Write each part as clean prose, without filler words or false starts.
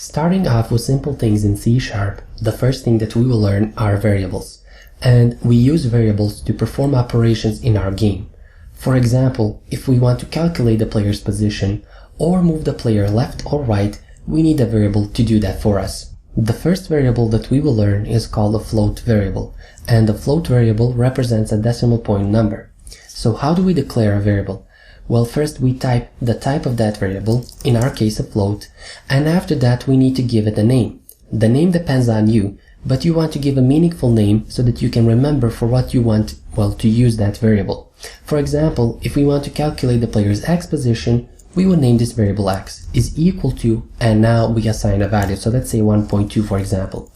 Starting off with simple things in C#, the first thing that we will learn are variables. And we use variables to perform operations in our game. For example, if we want to calculate the player's position or move the player left or right, we need a variable to do that for us. The first variable that we will learn is called a float variable, and a float variable represents a decimal point number. So how do we declare a variable? Well, first we type the type of that variable, in our case a float, and after that we need to give it a name. The name depends on you, but you want to give a meaningful name so that you can remember for what you want, to use that variable. For example, if we want to calculate the player's x position, we will name this variable x is equal to, and now we assign a value, so let's say 1.2 for example.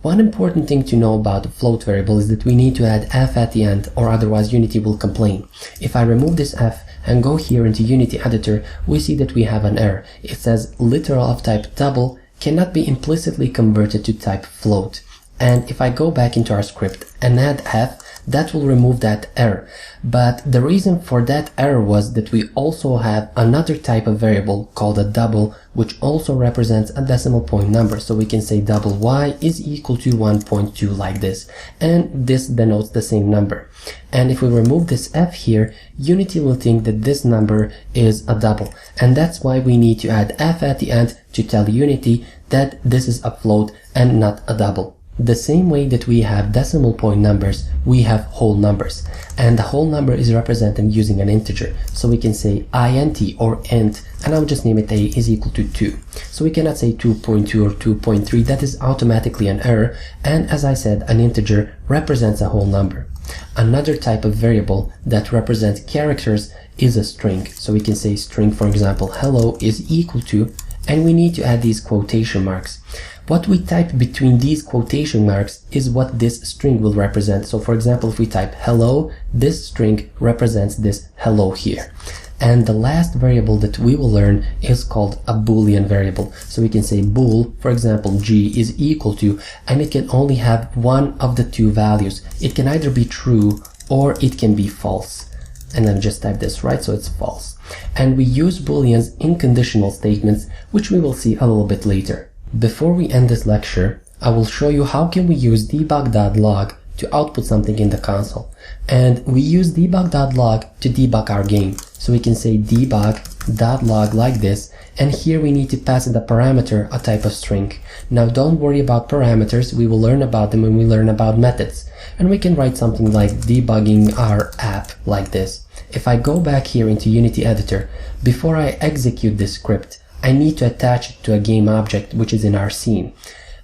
One important thing to know about the float variable is that we need to add f at the end, or otherwise Unity will complain. If I remove this f and go here into Unity Editor, we see that we have an error. It says literal of type double cannot be implicitly converted to type float. And if I go back into our script and add f, that will remove that error. But the reason for that error was that we also have another type of variable called a double, which also represents a decimal point number. So we can say double y is equal to 1.2 like this, and this denotes the same number. And if we remove this f here, Unity will think that this number is a double, and that's why we need to add f at the end to tell Unity that this is a float and not a double. The same way that we have decimal point numbers, we have whole numbers, and the whole number is represented using an integer. So we can say int or int, and I'll just name it a is equal to 2. So we cannot say 2.2 or 2.3, that is automatically an error, and as I said, an integer represents a whole number. Another type of variable that represents characters is a string. So we can say string, for example, hello is equal to, and we need to add these quotation marks. What we type between these quotation marks is what this string will represent. So for example, if we type hello, this string represents this hello here. And the last variable that we will learn is called a Boolean variable. So we can say bool, for example, g is equal to, and it can only have one of the two values. It can either be true or it can be false. And then just type this, right? So it's false. And we use booleans in conditional statements, which we will see a little bit later. Before we end this lecture, I will show you how can we use debug.log to output something in the console. And we use debug.log to debug our game. So we can say debug.log like this, and here we need to pass it a parameter, a type of string. Now don't worry about parameters, we will learn about them when we learn about methods. And we can write something like debugging our app like this. If I go back here into Unity Editor, before I execute this script, I need to attach it to a game object which is in our scene.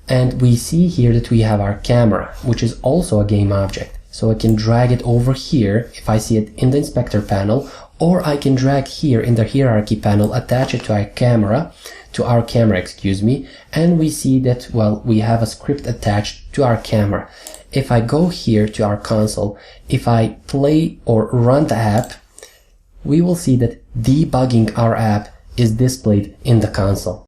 And we see here that we have our camera, which is also a game object. So I can drag it over here if I see it in the inspector panel, or I can drag here in the hierarchy panel, attach it to our camera, and we see that, we have a script attached to our camera. If I go here to our console, if I play or run the app, we will see that debugging our app is displayed in the console.